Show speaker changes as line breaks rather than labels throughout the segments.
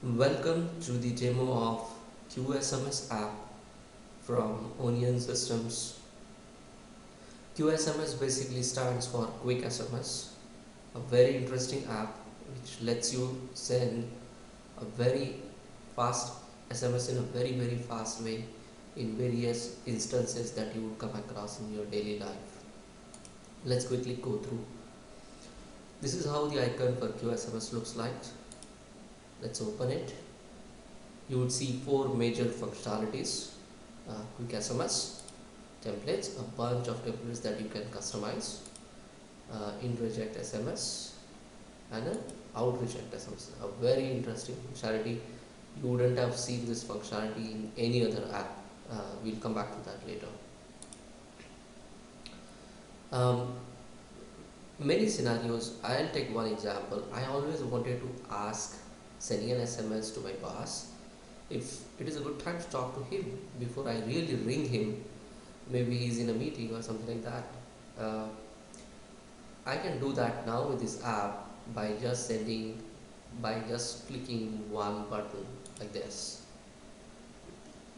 Welcome to the demo of QSMS app from Onion Systems. QSMS basically stands for Quick SMS, a very interesting app which lets you send a very fast SMS in a very fast way in various instances that you would come across in your daily life. Let's quickly go through. This is how the icon for QSMS looks like. Let's open it. You would see four major functionalities: quick SMS, templates, a bunch of templates that you can customize, in reject SMS, and an out reject SMS. A very interesting functionality. You wouldn't have seen this functionality in any other app. We'll come back to that later. Um, Many scenarios. I'll take one example. I always wanted to ask, sending an SMS to my boss, if it is a good time to talk to him before I really ring him. Maybe he's in a meeting or something like that. uh, I can do that now with this app by just clicking one button like this,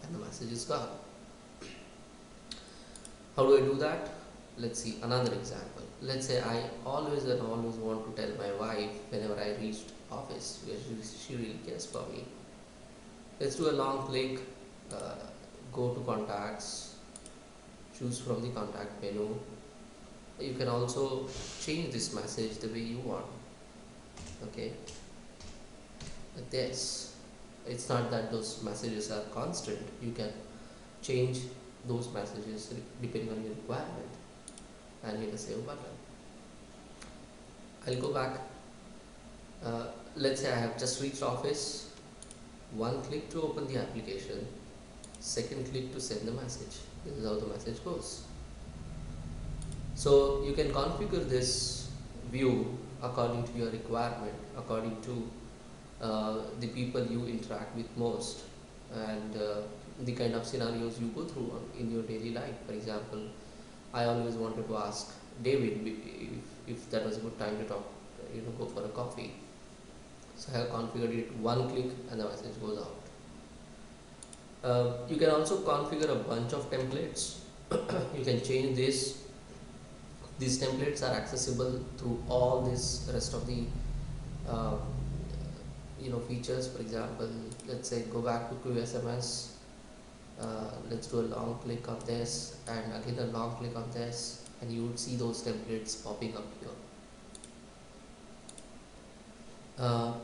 and the message is gone. How do I do that? Let's see another example. Let's say I always want to tell my wife whenever I reach office, because she really cares for me. Let's do a long click, go to contacts, choose from the contact menu. You can also change this message the way you want. Okay, like this. It's not that those messages are constant. You can change those messages depending on your requirement, and hit a save button. I'll go back. Let's say I have just reached office. One click to open the application, second click to send the message. This is how the message goes. So you can configure this view according to your requirement, according to the people you interact with most, and the kind of scenarios you go through in your daily life. For example, I always wanted to ask David if that was a good time to talk, go for a coffee. So I have configured it one click and the message goes out. You can also configure a bunch of templates. You can change this. These templates are accessible through all this rest of the uh, features. For example, let's say go back to QSMS. Let's do a long click on this and again a long click on this, and you would see those templates popping up here.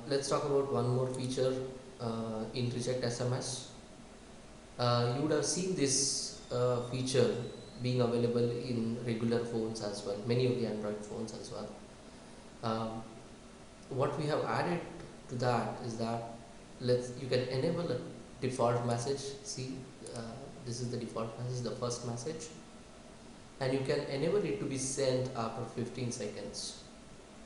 Let's talk about one more feature in reject SMS. You would have seen this feature being available in regular phones as well, many of the Android phones as well. What we have added to that is that you can enable a default message. See, this is the default message, the first message, and you can enable it to be sent after 15 seconds,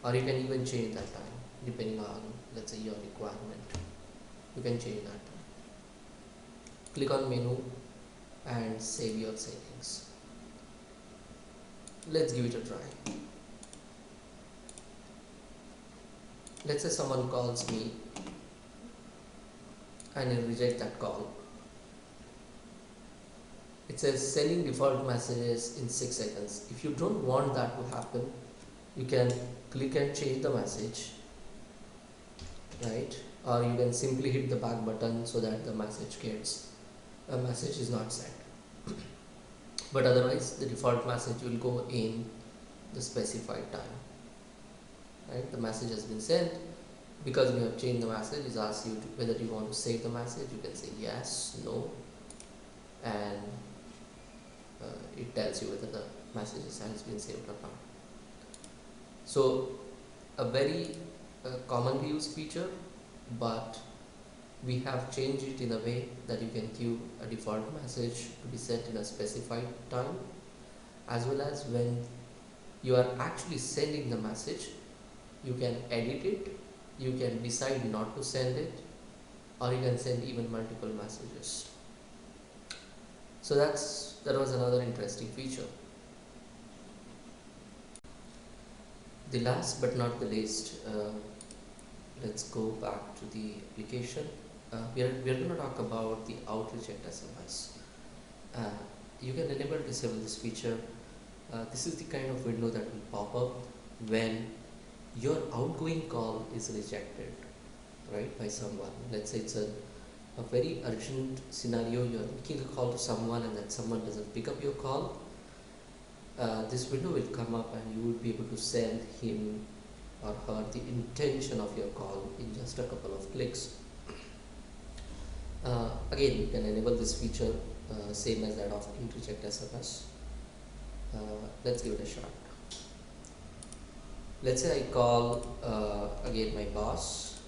or you can even change that time depending on, let's say, your requirement. You can change that time. Click on menu and save your settings. Let's give it a try. Let's say someone calls me and I reject that call. It says sending default messages in 6 seconds. If you don't want that to happen, you can click and change the message, right? Or you can simply hit the back button so that the message is not sent. But otherwise, the default message will go in the specified time. Right? The message has been sent. Because we have changed the message, it asks you whether you want to save the message. You can say yes, no, and it tells you whether the message has been saved or not. So a very commonly used feature, but we have changed it in a way that you can give a default message to be sent in a specified time, as well as when you are actually sending the message, you can edit it. You can decide not to send it, or you can send even multiple messages. So that was another interesting feature. The last but not the least, let's go back to the application. We are going to talk about the out reject SMS. Uh, you can enable or disable this feature. This is the kind of window that will pop up when your outgoing call is rejected, right, by someone. Let's say it's a very urgent scenario. You're making a call to someone and then someone doesn't pick up your call. This window will come up and you will be able to send him or her the intention of your call in just a couple of clicks. Again, you can enable this feature, same as that of reject SMS. Let's give it a shot. Let's say I call again my boss,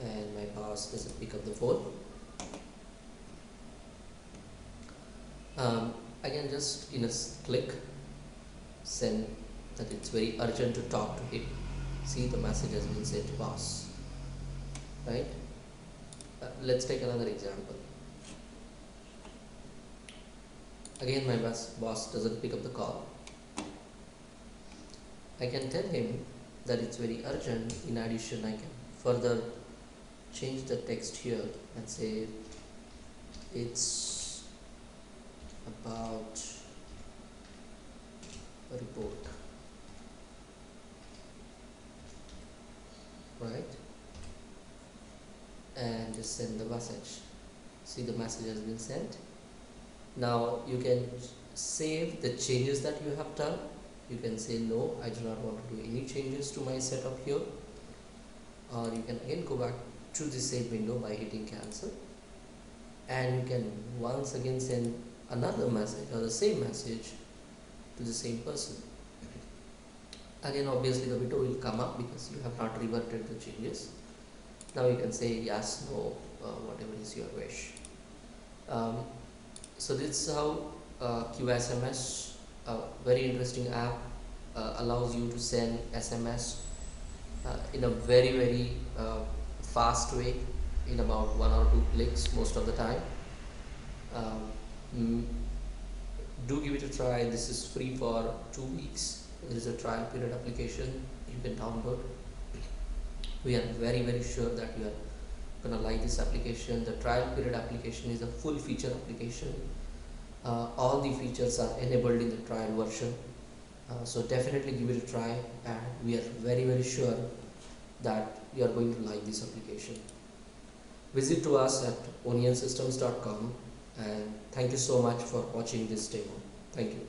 and my boss doesn't pick up the phone. I can just in a click send that it's very urgent to talk to him. See, the message has been sent to boss, right? Let's take another example. Again, my boss doesn't pick up the call. I can tell him that it's very urgent. In addition, I can further change the text here and say it's about a report, right? And just send the message. See, the message has been sent. Now you can save the changes that you have done. You can say no, I do not want to do any changes to my setup here, or you can again go back to the same window by hitting cancel, and you can once again send another message or the same message to the same person. Again, obviously the window will come up because you have not reverted the changes. Now you can say yes, no, whatever is your wish. So this is how QSMS, a very interesting app, allows you to send SMS in a very fast way, in about 1 or 2 clicks most of the time. Do give it a try. This is free for 2 weeks. There is a trial period application you can download. We are very sure that you are gonna like this application. The trial period application is a full feature application. All the features are enabled in the trial version, so definitely give it a try, and we are very sure that you are going to like this application. Visit to us at onionsystems.com, and thank you so much for watching this demo. Thank you.